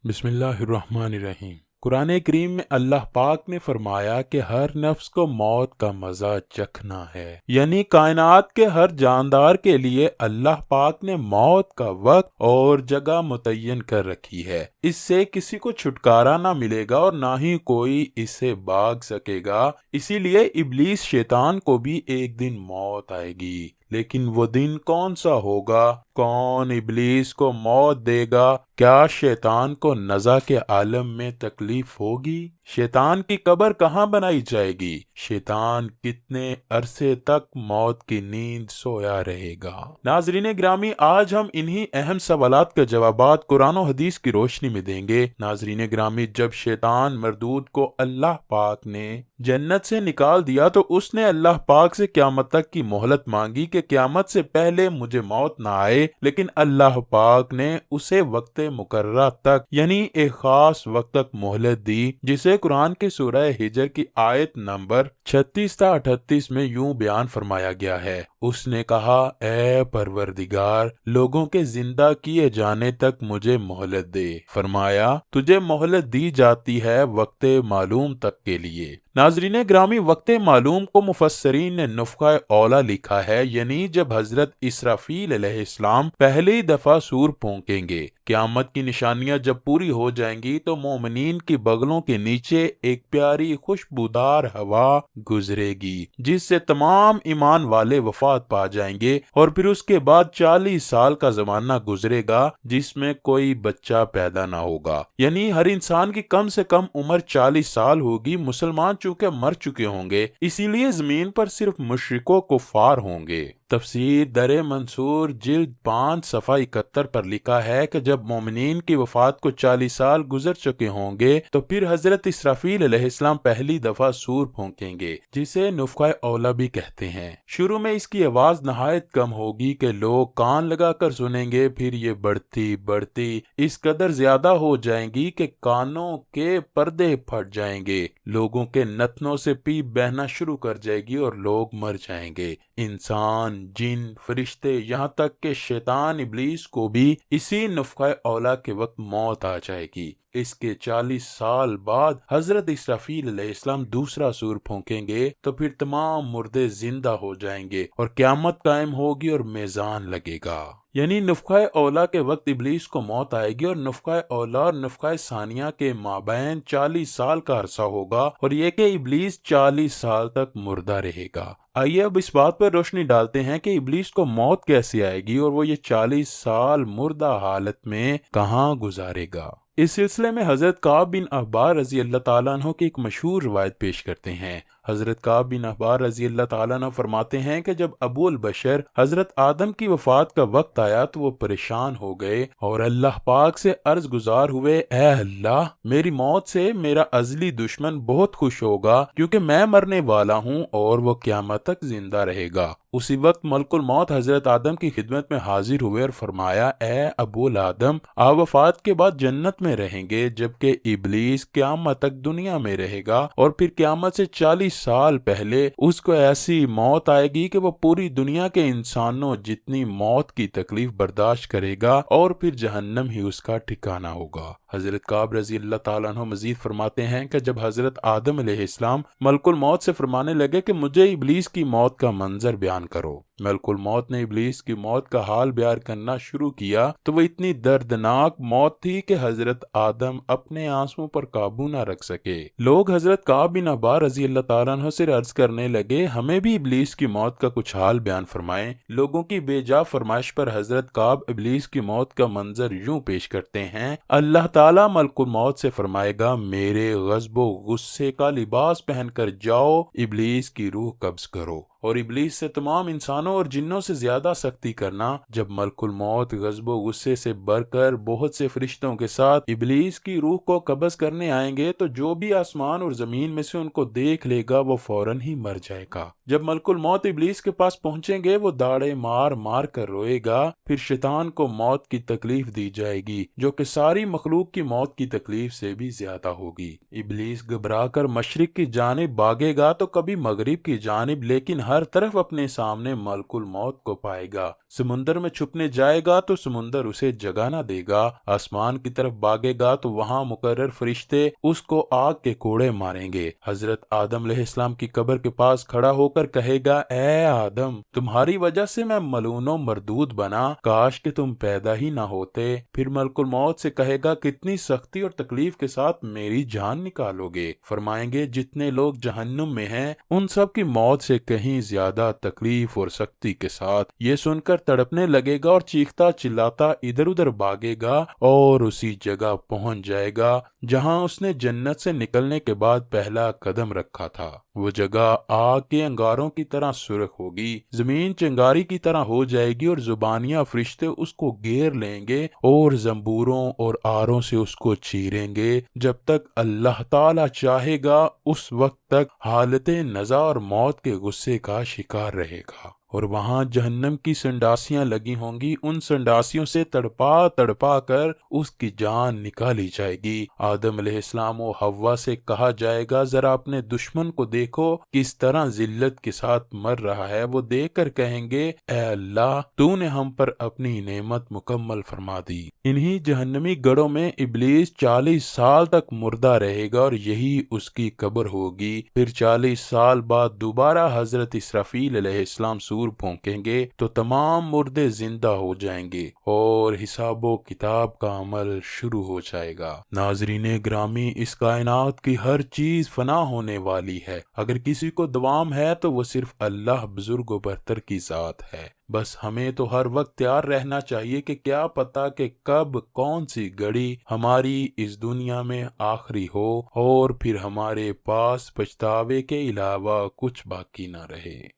بسم اللہ الرحمن الرحیم۔ قرآن کریم میں اللہ پاک نے فرمایا کہ ہر نفس کو موت کا مزہ چکھنا ہے، یعنی کائنات کے ہر جاندار کے لیے اللہ پاک نے موت کا وقت اور جگہ متعین کر رکھی ہے۔ اس سے کسی کو چھٹکارا نہ ملے گا اور نہ ہی کوئی اس سے بھاگ سکے گا۔ اسی لیے ابلیس شیطان کو بھی ایک دن موت آئے گی، لیکن وہ دن کون سا ہوگا؟ کون ابلیس کو موت دے گا؟ کیا شیطان کو نزع کے عالم میں تکلیف ہوگی؟ شیطان کی قبر کہاں بنائی جائے گی؟ شیطان کتنے عرصے تک موت کی نیند سویا رہے گا؟ ناظرین گرامی، آج ہم انہی اہم سوالات کا جوابات قرآن و حدیث کی روشنی میں دیں گے۔ ناظرین گرامی، جب شیطان مردود کو اللہ پاک نے جنت سے نکال دیا تو اس نے اللہ پاک سے قیامت تک کی مہلت مانگی کہ قیامت سے پہلے مجھے موت نہ آئے، لیکن اللہ پاک نے اسے وقت مقررہ تک یعنی ایک خاص وقت تک مہلت دی، جسے قرآن کے سورہ ہجر کی آیت نمبر 36 تا 38 میں یوں بیان فرمایا گیا ہے۔ اس نے کہا، اے پروردگار، لوگوں کے زندہ کیے جانے تک مجھے مہلت دے۔ فرمایا، تجھے مہلت دی جاتی ہے وقت معلوم تک کے لیے۔ ناظرین گرامی، وقت معلوم کو مفسرین نے نفخہ اولا لکھا ہے، یعنی جب حضرت اسرافیل علیہ السلام پہلی دفعہ سور پھونکیں گے۔ قیامت کی نشانیاں جب پوری ہو جائیں گی تو مومنین کی بغلوں کے نیچے ایک پیاری خوشبودار ہوا گزرے گی، جس سے تمام ایمان والے وفات پا جائیں گے، اور پھر اس کے بعد 40 سال کا زمانہ گزرے گا جس میں کوئی بچہ پیدا نہ ہوگا، یعنی ہر انسان کی کم سے کم عمر 40 سال ہوگی۔ مسلمان چونکہ مر چکے ہوں گے، اسی لیے زمین پر صرف مشرک و کفار ہوں گے۔ تفسیر در منصور جلد 5 صفحہ 71 پر لکھا ہے کہ جب مومنین کی وفات کو 40 سال گزر چکے ہوں گے تو پھر حضرت اسرافیل علیہ السلام پہلی دفعہ سور پھونکیں گے، جسے نفخہ اولا بھی کہتے ہیں۔ شروع میں اس کی آواز نہایت کم ہوگی کہ لوگ کان لگا کر سنیں گے، پھر یہ بڑھتی اس قدر زیادہ ہو جائیں گی کہ کانوں کے پردے پھٹ جائیں گے، لوگوں کے نتنوں سے پیپ بہنا شروع کر جائے گی اور لوگ مر جائیں گے۔ انسان، جن، فرشتے، یہاں تک کہ شیطان ابلیس کو بھی اسی نفخہ اولا کے وقت موت آ جائے گی۔ اس کے 40 سال بعد حضرت اسرافیل علیہ السلام دوسرا سور پھونکیں گے تو پھر تمام مردے زندہ ہو جائیں گے اور قیامت قائم ہوگی اور میزان لگے گا۔ یعنی نفخہ اولا کے وقت ابلیس کو موت آئے گی، اور نفخہ اولا اور نفخہ ثانیہ کے مابین 40 سال کا عرصہ ہوگا، اور یہ کہ ابلیس 40 سال تک مردہ رہے گا۔ آئیے اب اس بات پر روشنی ڈالتے ہیں کہ ابلیس کو موت کیسے آئے گی اور وہ یہ 40 سال مردہ حالت میں کہاں گزارے گا۔ اس سلسلے میں حضرت کعب بن احبار رضی اللہ تعالیٰ عنہ کی ایک مشہور روایت پیش کرتے ہیں۔ حضرت کعب بن احبار رضی اللہ تعالیٰ عنہ فرماتے ہیں کہ جب ابو البشر حضرت آدم کی وفات کا وقت آیا تو وہ پریشان ہو گئے اور اللہ پاک سے عرض گزار ہوئے، اے اللہ، میری موت سے میرا ازلی دشمن بہت خوش ہوگا، کیونکہ میں مرنے والا ہوں اور وہ قیامت تک زندہ رہے گا۔ اسی وقت ملک الموت حضرت آدم کی خدمت میں حاضر ہوئے اور فرمایا، اے ابو الآدم، آپ وفات کے بعد جنت میں رہیں گے، جبکہ ابلیس قیامت تک دنیا میں رہے گا، اور پھر قیامت سے 40 سال پہلے اس کو ایسی موت آئے گی کہ وہ پوری دنیا کے انسانوں جتنی موت کی تکلیف برداشت کرے گا، اور پھر جہنم ہی اس کا ٹھکانہ ہوگا۔ حضرت کعب رضی اللہ تعالیٰ عنہ مزید فرماتے ہیں کہ جب حضرت آدم علیہ السلام ملک الموت سے فرمانے لگے کہ مجھے ابلیس کی موت کا منظر بیان کرو، ملک الموت نے ابلیس کی موت کا حال بیان کرنا شروع کیا تو وہ اتنی دردناک موت تھی کہ حضرت آدم اپنے آنسوؤں پر قابو نہ رکھ سکے۔ لوگ حضرت کعب بن احبار رضی اللہ تعالیٰ عنہ سے عرض کرنے لگے، ہمیں بھی ابلیس کی موت کا کچھ حال بیان فرمائیں۔ لوگوں کی بے جا فرمائش پر حضرت کعب ابلیس کی موت کا منظر یوں پیش کرتے ہیں، اللہ تعالیٰ ملک الموت سے فرمائے گا، میرے غضب و غصے کا لباس پہن کر جاؤ، ابلیس کی روح قبض کرو، اور ابلیس سے تمام انسانوں اور جنوں سے زیادہ سختی کرنا۔ جب ملک الموت غضب و غصے سے بڑھ کر بہت سے فرشتوں کے ساتھ ابلیس کی روح کو قبض کرنے آئیں گے تو جو بھی آسمان اور زمین میں سے ان کو دیکھ لے گا وہ فوراً ہی مر جائے گا۔ جب ملک الموت ابلیس کے پاس پہنچیں گے وہ داڑے مار مار کر روئے گا، پھر شیطان کو موت کی تکلیف دی جائے گی جو کہ ساری مخلوق کی موت کی تکلیف سے بھی زیادہ ہوگی۔ ابلیس گھبرا کر مشرق کی جانب بھاگے گا تو کبھی مغرب کی جانب، لیکن ہر طرف اپنے سامنے ملک الموت کو پائے گا۔ سمندر میں چھپنے جائے گا تو سمندر اسے جگہ نہ دے گا، آسمان کی طرف بھاگے گا تو وہاں مقرر فرشتے اس کو آگ کے کوڑے ماریں گے۔ حضرت آدم علیہ السلام کی قبر کے پاس کھڑا ہو کر کہے گا، اے آدم، تمہاری وجہ سے میں ملعون و مردود بنا، کاش کہ تم پیدا ہی نہ ہوتے۔ پھر ملک الموت سے کہے گا، کتنی سختی اور تکلیف کے ساتھ میری جان نکالو گے؟ فرمائیں گے، جتنے لوگ جہنم میں ہیں ان سب کی موت سے کہیں زیادہ تکلیف اور سختی کے ساتھ۔ یہ سن کر تڑپنے لگے گا اور چیختا چلاتا ادھر ادھر بھاگے گا اور اسی جگہ پہنچ جائے گا جہاں اس نے جنت سے نکلنے کے بعد پہلا قدم رکھا تھا۔ وہ جگہ آگ کے انگاروں کی طرح سرخ ہوگی، زمین چنگاری کی طرح ہو جائے گی اور زبانیاں فرشتے اس کو گھیر لیں گے اور زنبوروں اور آروں سے اس کو چیریں گے جب تک اللہ تعالی چاہے گا۔ اس وقت تک حالت نزع اور موت کے غصے کا شکار رہے گا، اور وہاں جہنم کی سنڈاسیاں لگی ہوں گی، ان سنڈاسیوں سے تڑپا تڑپا کر اس کی جان نکالی جائے گی۔ آدم علیہ السلام و حوا سے کہا جائے گا، ذرا اپنے دشمن کو دیکھو کس طرح ذلت کے ساتھ مر رہا ہے۔ وہ دیکھ کر کہیں گے، اے اللہ، تو نے ہم پر اپنی نعمت مکمل فرما دی۔ انہی جہنمی گڑھوں میں ابلیس 40 سال تک مردہ رہے گا اور یہی اس کی قبر ہوگی۔ پھر 40 سال بعد دوبارہ حضرت اسرافیل علیہ السلام سور پھونکیں گے تو تمام مردے زندہ ہو جائیں گے اور حساب و کتاب کا عمل شروع ہو جائے گا۔ ناظرین گرامی، اس کائنات کی ہر چیز فنا ہونے والی ہے، اگر کسی کو دوام ہے تو وہ صرف اللہ بزرگ و برتر کی ذات ہے۔ بس ہمیں تو ہر وقت تیار رہنا چاہیے کہ کیا پتہ کہ کب کون سی گھڑی ہماری اس دنیا میں آخری ہو اور پھر ہمارے پاس پچھتاوے کے علاوہ کچھ باقی نہ رہے۔